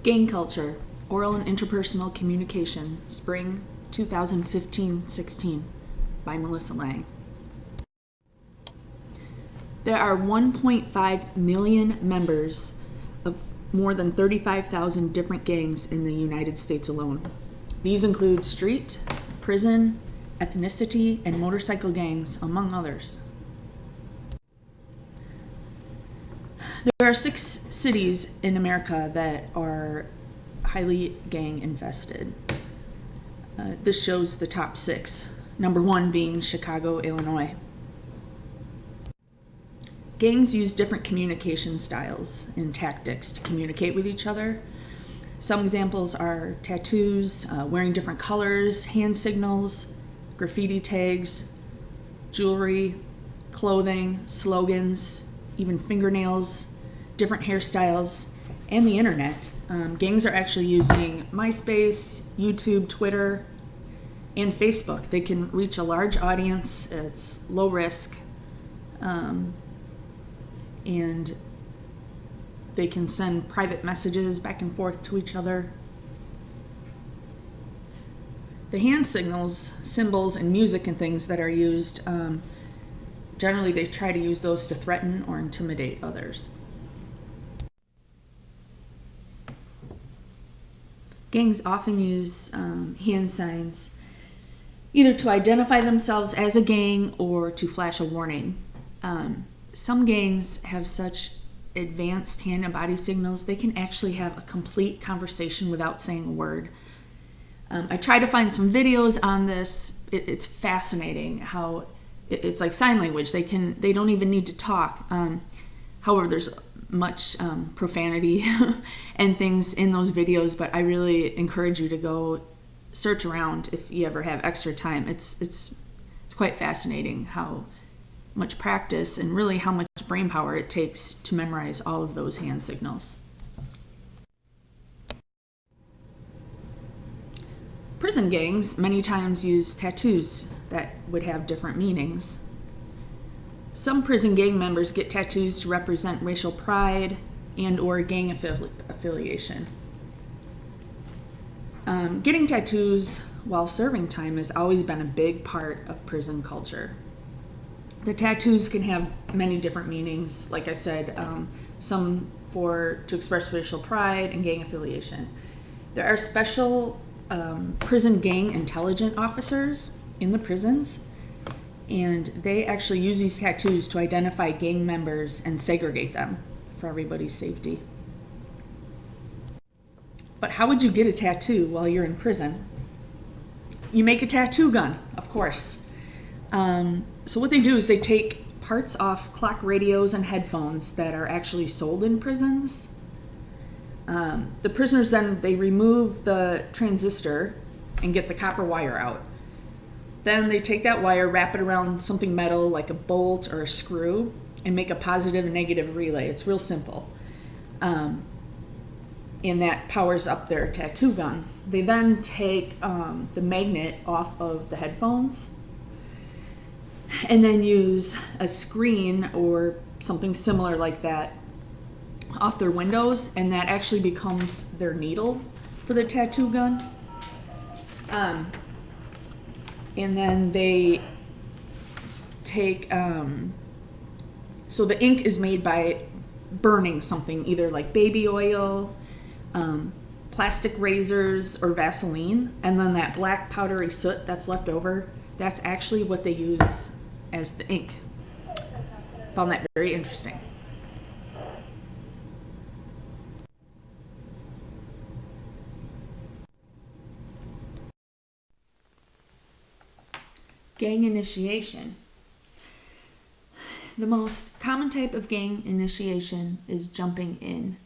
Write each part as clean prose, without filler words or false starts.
Gang Culture, Oral and Interpersonal Communication, Spring 2015-16 by Melissa Lang. There are 1.5 million members of more than 35,000 different gangs in the United States alone. These include street, prison, ethnicity, and motorcycle gangs, among others. There are 6 cities in America that are highly gang infested. This shows the top 6. Number 1 being Chicago, Illinois. Gangs use different communication styles and tactics to communicate with each other. Some examples are tattoos, wearing different colors, hand signals, graffiti tags, jewelry, clothing, slogans, even fingernails, different hairstyles, and the internet. Gangs are actually using MySpace, YouTube, Twitter, and Facebook. They can reach a large audience. It's low risk, and they can send private messages back and forth to each other. The hand signals, symbols, and music and things that are used, generally they try to use those to threaten or intimidate others. Gangs often use hand signs either to identify themselves as a gang or to flash a warning. Some gangs have such advanced hand and body signals, they can actually have a complete conversation without saying a word. I tried to find some videos on this. It's fascinating how it's like sign language. They don't even need to talk. However, there's much profanity and things in those videos, but I really encourage you to go search around if you ever have extra time. It's quite fascinating how much practice and really how much brain power it takes to memorize all of those hand signals. Prison gangs many times use tattoos that would have different meanings. Some prison gang members get tattoos to represent racial pride and or gang affiliation. Getting tattoos while serving time has always been a big part of prison culture. The tattoos can have many different meanings, like I said, some to express racial pride and gang affiliation. There are special prison gang intelligence officers in the prisons, and they actually use these tattoos to identify gang members and segregate them for everybody's safety. But how would you get a tattoo while you're in prison? You make a tattoo gun, of course. So what they do is they take parts off clock radios and headphones that are actually sold in prisons. The prisoners then, they remove the transistor and get the copper wire out. Then they take that wire, wrap it around something metal like a bolt or a screw, and make a positive and negative relay. It's real simple. And that powers up their tattoo gun. They then take the magnet off of the headphones and then use a screen or something similar like that off their windows, and that actually becomes their needle for the tattoo gun. And then they take, so the ink is made by burning something, either like baby oil, plastic razors, or Vaseline, and then that black powdery soot that's left over, that's actually what they use as the ink. Found that very interesting. Gang initiation. The most common type of gang initiation is jumping in.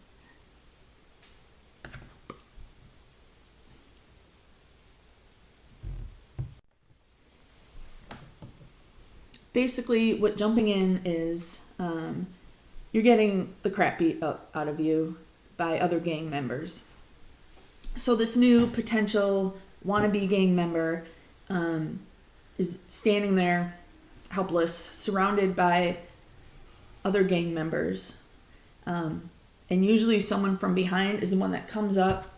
Basically, what jumping in is, you're getting the crap beat out of you by other gang members. So this new potential wannabe gang member is standing there helpless, surrounded by other gang members. And usually someone from behind is the one that comes up,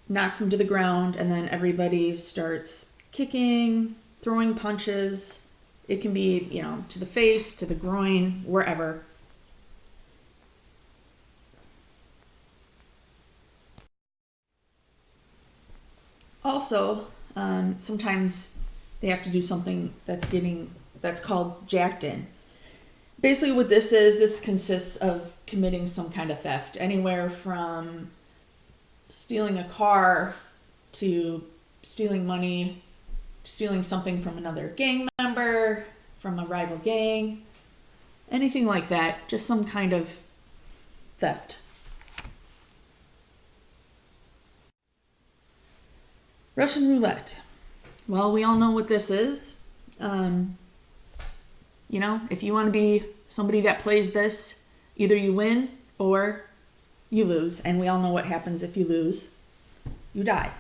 knocks them to the ground, and then everybody starts kicking, throwing punches. It can be, to the face, to the groin, wherever. Also, sometimes they have to do something that's called jacked in. Basically what this consists of committing some kind of theft, anywhere from stealing a car to stealing money, stealing something from another gang member, from a rival gang, anything like that, just some kind of theft. Russian roulette. Well, we all know what this is. If you want to be somebody that plays this, either you win or you lose. And we all know what happens if you lose. You die.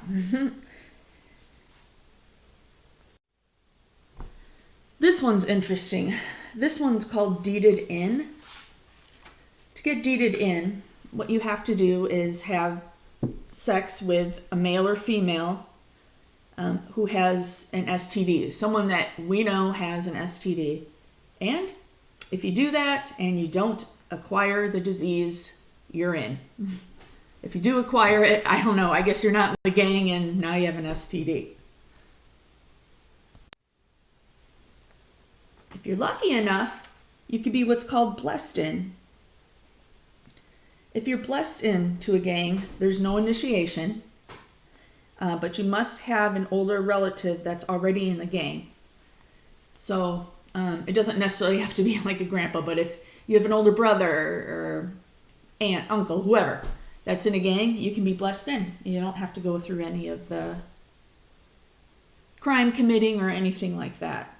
This one's interesting. This one's called deeded in. To get deeded in, what you have to do is have sex with a male or female who has an STD, someone that we know has an STD. And if you do that and you don't acquire the disease, you're in. If you do acquire it, I don't know, I guess you're not in the gang and now you have an STD. If you're lucky enough, you could be what's called blessed in. If you're blessed into a gang, there's no initiation, but you must have an older relative that's already in the gang. So it doesn't necessarily have to be like a grandpa, but if you have an older brother or aunt, uncle, whoever that's in a gang, you can be blessed in. You don't have to go through any of the crime committing or anything like that.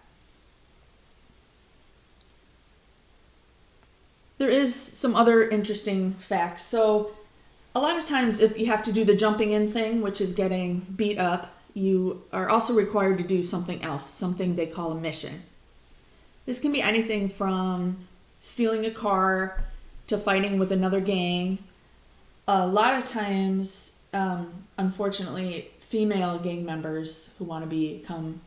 There is some other interesting facts. So a lot of times if you have to do the jumping in thing, which is getting beat up, you are also required to do something else, something they call a mission. This can be anything from stealing a car to fighting with another gang. A lot of times, unfortunately, female gang members who want to become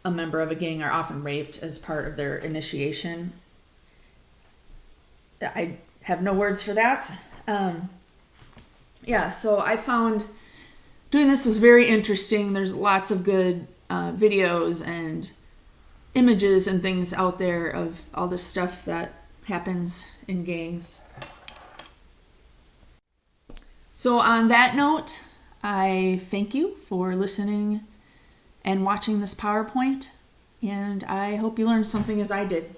a member of a gang are often raped as part of their initiation. I have no words for that. So I found doing this was very interesting. There's lots of good videos and images and things out there of all this stuff that happens in gangs. So on that note, I thank you for listening and watching this PowerPoint, and I hope you learned something as I did.